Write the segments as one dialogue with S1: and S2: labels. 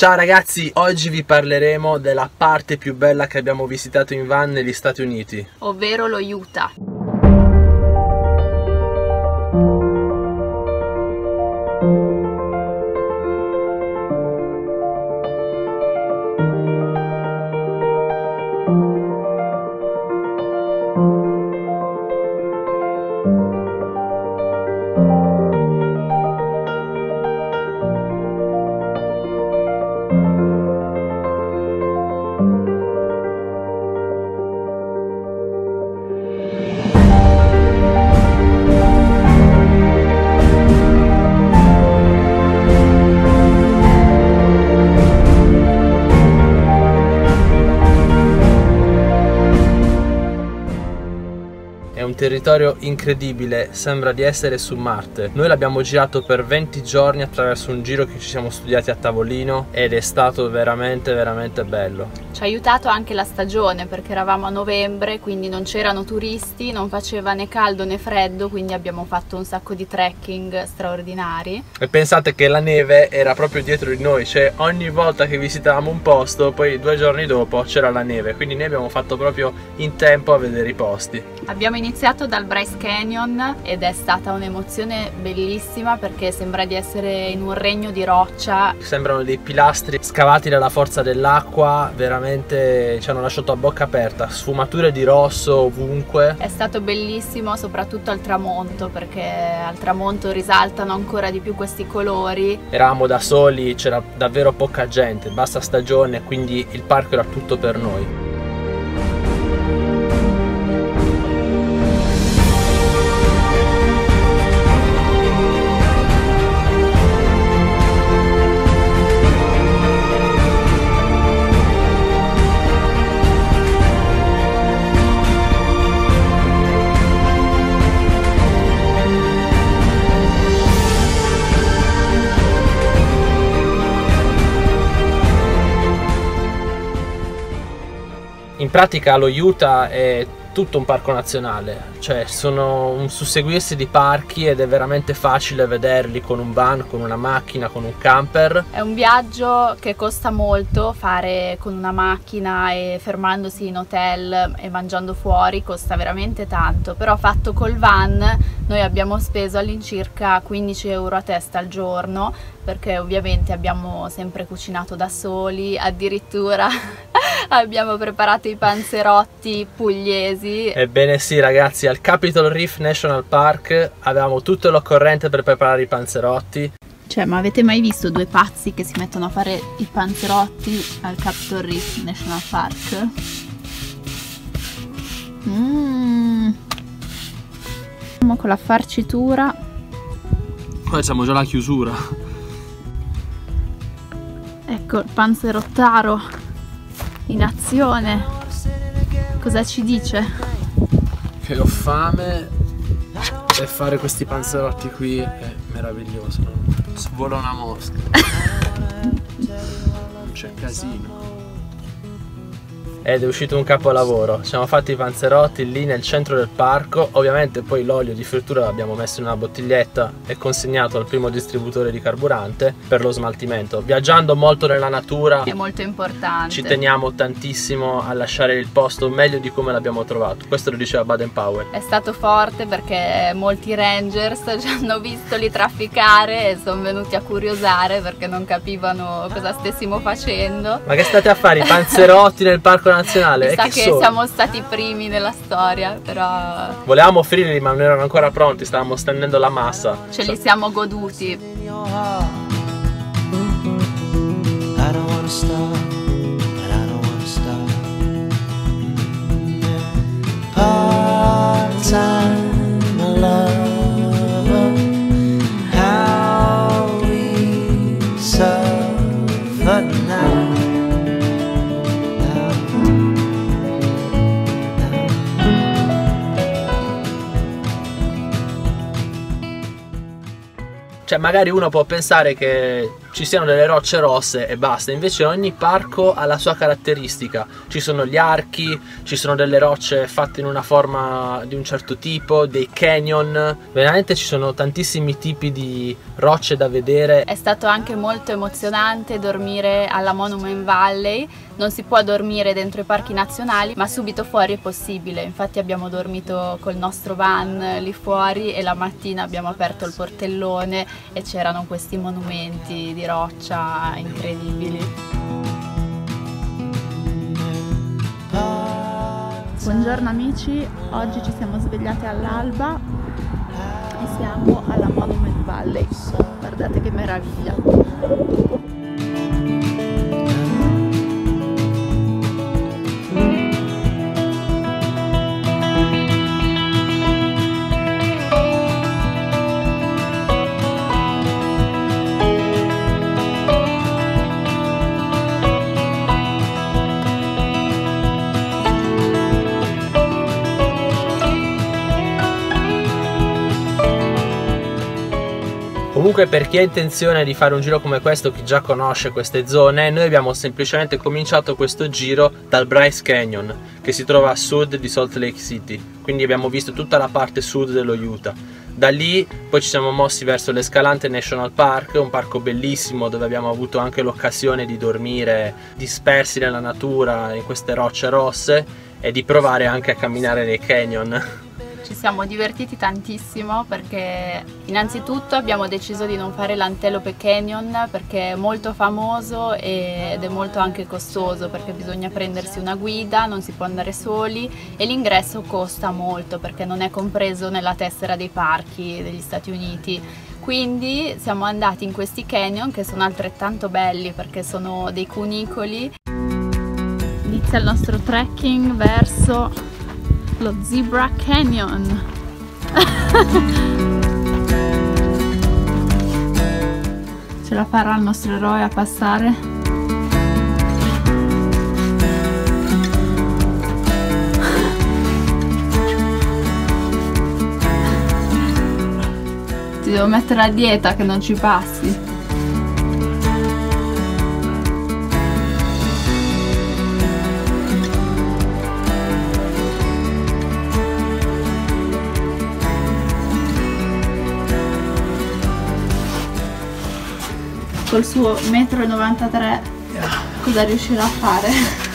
S1: Ciao ragazzi, oggi vi parleremo della parte più bella che abbiamo visitato in van negli Stati Uniti,
S2: ovvero lo Utah.
S1: È un territorio incredibile, sembra di essere su Marte. Noi l'abbiamo girato per 20 giorni attraverso un giro che ci siamo studiati a tavolino ed è stato veramente bello.
S2: Ci ha aiutato anche la stagione perché eravamo a novembre, quindi non c'erano turisti, non faceva né caldo né freddo, quindi abbiamo fatto un sacco di trekking straordinari.
S1: E pensate che la neve era proprio dietro di noi, cioè ogni volta che visitavamo un posto, poi 2 giorni dopo c'era la neve, quindi noi abbiamo fatto proprio in tempo a vedere i posti.
S2: Abbiamo iniziato dal Bryce Canyon ed è stata un'emozione bellissima perché sembra di essere in un regno di roccia.
S1: Sembrano dei pilastri scavati dalla forza dell'acqua, veramente ci hanno lasciato a bocca aperta, sfumature di rosso ovunque.
S2: È stato bellissimo soprattutto al tramonto perché al tramonto risaltano ancora di più questi colori.
S1: Eravamo da soli, c'era davvero poca gente, bassa stagione, quindi il parco era tutto per noi. In pratica lo Utah è tutto un parco nazionale, cioè sono un susseguirsi di parchi ed è veramente facile vederli con un van, con una macchina, con un camper.
S2: È un viaggio che costa molto, fare con una macchina e fermandosi in hotel e mangiando fuori costa veramente tanto, però fatto col van noi abbiamo speso all'incirca 15 euro a testa al giorno perché ovviamente abbiamo sempre cucinato da soli, addirittura abbiamo preparato i panzerotti pugliesi.
S1: Ebbene sì ragazzi, al Capitol Reef National Park avevamo tutto l'occorrente per preparare i panzerotti.
S2: Cioè, ma avete mai visto due pazzi che si mettono a fare i panzerotti al Capitol Reef National Park? Con la farcitura.
S1: Poi facciamo già la chiusura.
S2: Ecco il panzerottaro in azione. Cosa ci dice?
S1: Che ho fame e fare questi panzerotti qui è meraviglioso. Svola una mosca. Non c'è casino. Ed è uscito un capolavoro. Ci siamo fatti i panzerotti lì nel centro del parco. Ovviamente poi l'olio di frittura l'abbiamo messo in una bottiglietta e consegnato al primo distributore di carburante per lo smaltimento. Viaggiando molto nella natura
S2: è molto importante.
S1: Ci teniamo tantissimo a lasciare il posto meglio di come l'abbiamo trovato. Questo lo diceva Baden-Powell.
S2: È stato forte perché molti rangers ci hanno visto lì trafficare e sono venuti a curiosare perché non capivano cosa stessimo facendo.
S1: Ma che state a fare i panzerotti nel parco nazionale?
S2: Mi sa che siamo stati i primi nella storia, però
S1: volevamo offrirli ma non erano ancora pronti, stavamo stendendo la massa.
S2: Ce li siamo goduti.
S1: Cioè magari uno può pensare che ci siano delle rocce rosse e basta. Invece ogni parco ha la sua caratteristica, ci sono gli archi, ci sono delle rocce fatte in una forma di un certo tipo, dei canyon, veramente ci sono tantissimi tipi di rocce da vedere.
S2: È stato anche molto emozionante dormire alla Monument Valley. Non si può dormire dentro i parchi nazionali, ma subito fuori è possibile. Infatti abbiamo dormito col nostro van lì fuori e la mattina abbiamo aperto il portellone e c'erano questi monumenti di roccia incredibili. Buongiorno amici, oggi ci siamo svegliati all'alba e siamo alla Monument Valley. Guardate che meraviglia!
S1: Comunque, per chi ha intenzione di fare un giro come questo, chi già conosce queste zone, noi abbiamo semplicemente cominciato questo giro dal Bryce Canyon, che si trova a sud di Salt Lake City, quindi abbiamo visto tutta la parte sud dello Utah. Da lì poi ci siamo mossi verso l'Escalante National Park, un parco bellissimo dove abbiamo avuto anche l'occasione di dormire dispersi nella natura in queste rocce rosse e di provare anche a camminare nei canyon.
S2: Ci siamo divertiti tantissimo perché innanzitutto abbiamo deciso di non fare l'Antelope Canyon perché è molto famoso ed è molto anche costoso, perché bisogna prendersi una guida, non si può andare soli e l'ingresso costa molto perché non è compreso nella tessera dei parchi degli Stati Uniti. Quindi siamo andati in questi canyon che sono altrettanto belli perché sono dei cunicoli. Inizia il nostro trekking verso lo Zebra Canyon. Ce la farà il nostro eroe a passare? Ti devo mettere a dieta che non ci passi. Col suo 1,93 m cosa riuscirà a fare?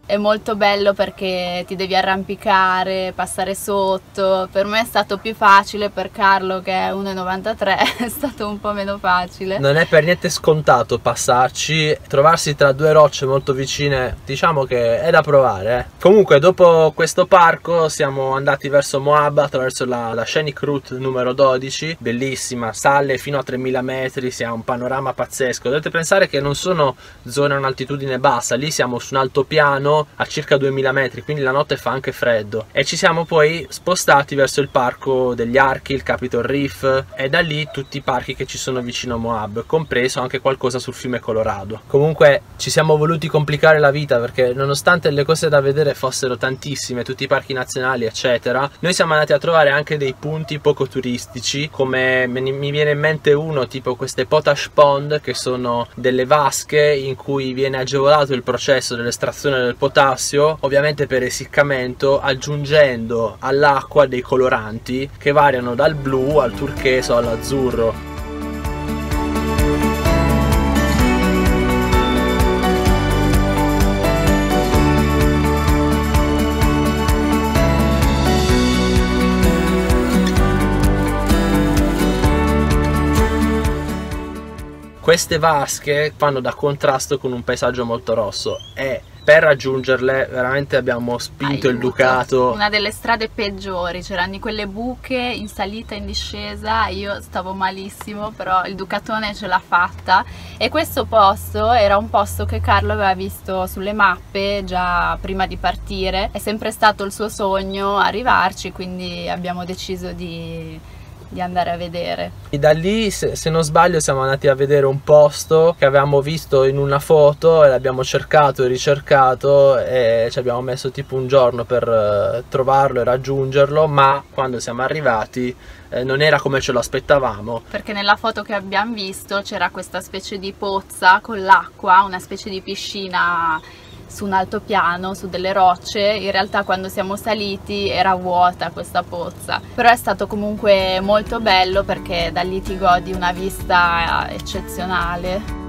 S2: È molto bello perché ti devi arrampicare, passare sotto. Per me è stato più facile, per Carlo che è 1,93 m è stato un po' meno facile.
S1: Non è per niente scontato passarci, trovarsi tra due rocce molto vicine, diciamo che è da provare. Comunque dopo questo parco siamo andati verso Moab attraverso la Scenic Route numero 12, bellissima, sale fino a 3000 metri, si ha un panorama pazzesco. Dovete pensare che non sono zone a un'altitudine bassa, lì siamo su un altopiano a circa 2000 metri, quindi la notte fa anche freddo, e ci siamo poi spostati verso il parco degli archi, il Capitol Reef, e da lì tutti i parchi che ci sono vicino a Moab, compreso anche qualcosa sul fiume Colorado. Comunque ci siamo voluti complicare la vita perché nonostante le cose da vedere fossero tantissime, tutti i parchi nazionali eccetera, noi siamo andati a trovare anche dei punti poco turistici, come mi viene in mente uno tipo queste potash pond, che sono delle vasche in cui viene agevolato il processo dell'estrazione del potassio, ovviamente per essiccamento, aggiungendo all'acqua dei coloranti che variano dal blu al turcheso all'azzurro. Queste vasche fanno da contrasto con un paesaggio molto rosso e per raggiungerle veramente abbiamo spinto il Ducato.
S2: Una delle strade peggiori, c'erano di quelle buche in salita e in discesa, io stavo malissimo, però il Ducatone ce l'ha fatta. E questo posto era un posto che Carlo aveva visto sulle mappe già prima di partire, è sempre stato il suo sogno arrivarci, quindi abbiamo deciso di andare a vedere.
S1: E da lì, se non sbaglio, siamo andati a vedere un posto che avevamo visto in una foto e l'abbiamo cercato e ricercato e ci abbiamo messo tipo un giorno per trovarlo e raggiungerlo, ma quando siamo arrivati non era come ce lo aspettavamo.
S2: Perché nella foto che abbiamo visto c'era questa specie di pozza con l'acqua, una specie di piscina su un altopiano, su delle rocce. In realtà quando siamo saliti era vuota questa pozza, però è stato comunque molto bello perché da lì ti godi una vista eccezionale.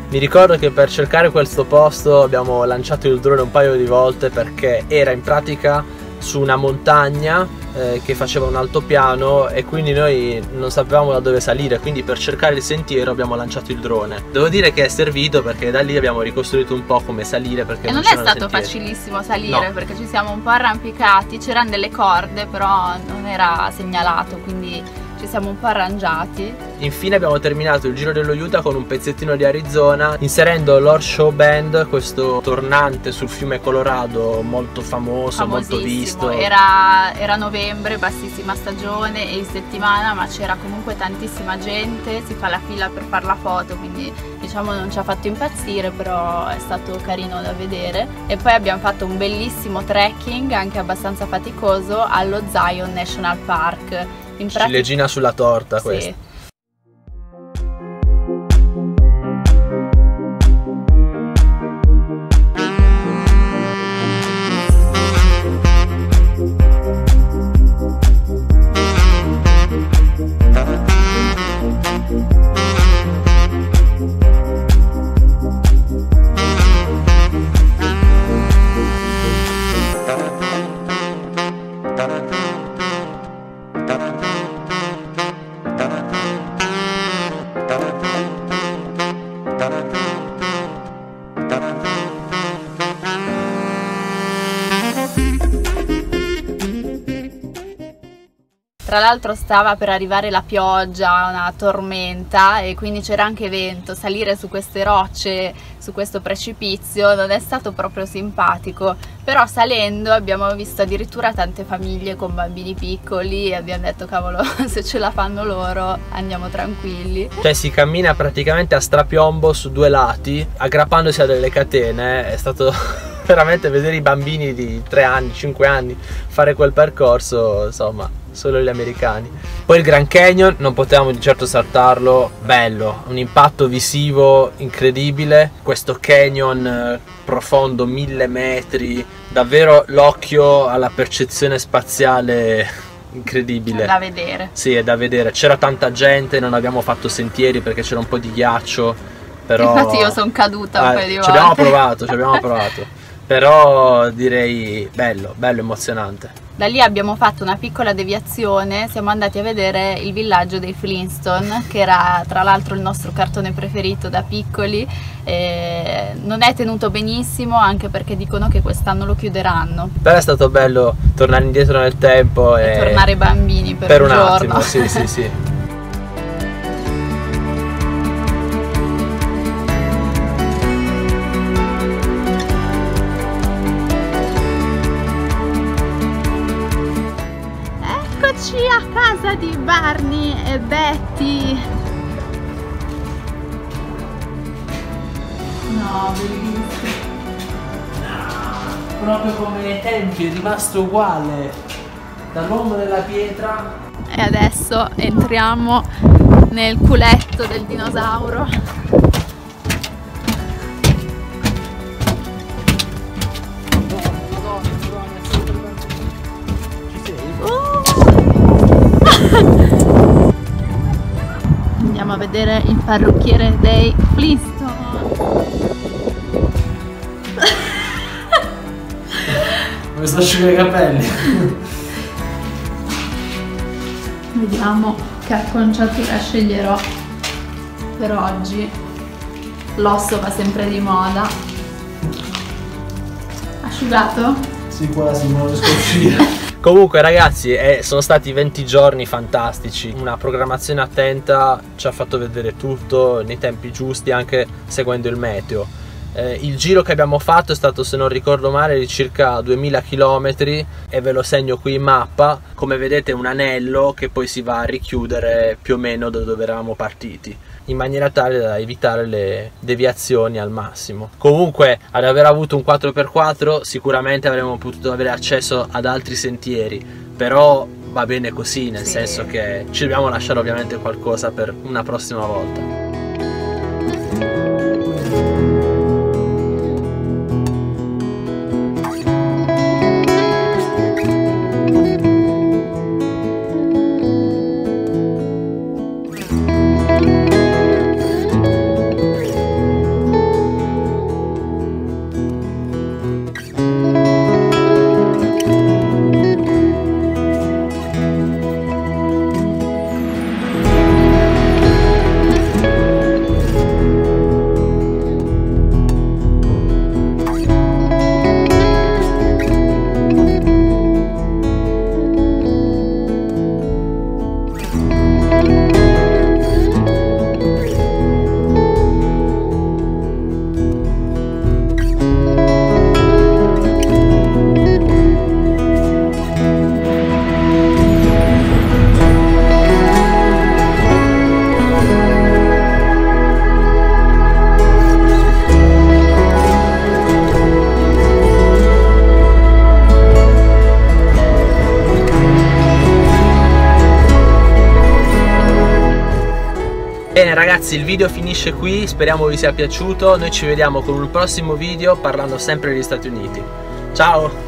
S1: Mi ricordo che per cercare questo posto abbiamo lanciato il drone un paio di volte perché era in pratica su una montagna che faceva un altopiano e quindi noi non sapevamo da dove salire, quindi per cercare il sentiero abbiamo lanciato il drone. Devo dire che è servito perché da lì abbiamo ricostruito un po' come salire, perché
S2: e non è stato facilissimo salire, no, perché ci siamo un po' arrampicati, c'erano delle corde però non era segnalato, quindi ci siamo un po' arrangiati.
S1: Infine abbiamo terminato il Giro dello Utah con un pezzettino di Arizona, inserendo l'Horseshoe Bend, questo tornante sul fiume Colorado molto famoso, molto visto.
S2: Era novembre, bassissima stagione e in settimana, ma c'era comunque tantissima gente, si fa la fila per fare la foto, quindi diciamo non ci ha fatto impazzire, però è stato carino da vedere. E poi abbiamo fatto un bellissimo trekking, anche abbastanza faticoso, allo Zion National Park.
S1: Ciliegina sulla torta, sì, questa.
S2: Tra l'altro stava per arrivare la pioggia, una tormenta, e quindi c'era anche vento. Salire su queste rocce, su questo precipizio, non è stato proprio simpatico, però salendo abbiamo visto addirittura tante famiglie con bambini piccoli e abbiamo detto cavolo, se ce la fanno loro andiamo tranquilli.
S1: Cioè si cammina praticamente a strapiombo su due lati, aggrappandosi a delle catene. È stato veramente, vedere i bambini di 3 anni, 5 anni fare quel percorso, insomma, solo gli americani. Poi il Grand Canyon non potevamo di certo saltarlo, bello, un impatto visivo incredibile, questo canyon profondo 1000 metri, davvero l'occhio alla percezione spaziale incredibile.
S2: È da vedere.
S1: Sì, è da vedere. C'era tanta gente, non abbiamo fatto sentieri perché c'era un po' di ghiaccio, però
S2: infatti io sono caduta un paio di volte.
S1: Ci abbiamo provato. Però direi bello, emozionante.
S2: Da lì abbiamo fatto una piccola deviazione, siamo andati a vedere il villaggio dei Flintstone, che era tra l'altro il nostro cartone preferito da piccoli. Non è tenuto benissimo, anche perché dicono che quest'anno lo chiuderanno.
S1: Però è stato bello tornare indietro nel tempo e
S2: tornare bambini per un giorno.
S1: Attimo, sì.
S2: A casa di Barney e Betty.
S1: No, bellissimo. Proprio come nei tempi, è rimasto uguale, dall'uomo della pietra.
S2: E adesso entriamo nel culetto del dinosauro. a vedere il parrucchiere dei Flintstone.
S1: Come sto asciugando i capelli.
S2: Vediamo che acconciatura sceglierò per oggi. L'osso va sempre di moda. Asciugato?
S1: Sì, quasi, non riesco a uscire. Comunque ragazzi, sono stati 20 giorni fantastici, una programmazione attenta ci ha fatto vedere tutto nei tempi giusti, anche seguendo il meteo. Il giro che abbiamo fatto è stato, se non ricordo male, di circa 2000 km e ve lo segno qui in mappa. Come vedete, un anello che poi si va a richiudere più o meno da dove eravamo partiti, in maniera tale da evitare le deviazioni al massimo. Comunque, ad aver avuto un 4x4 sicuramente avremmo potuto avere accesso ad altri sentieri, però va bene così, nel senso che ci dobbiamo lasciare ovviamente qualcosa per una prossima volta. Bene ragazzi, il video finisce qui, speriamo vi sia piaciuto, noi ci vediamo con un prossimo video parlando sempre degli Stati Uniti. Ciao!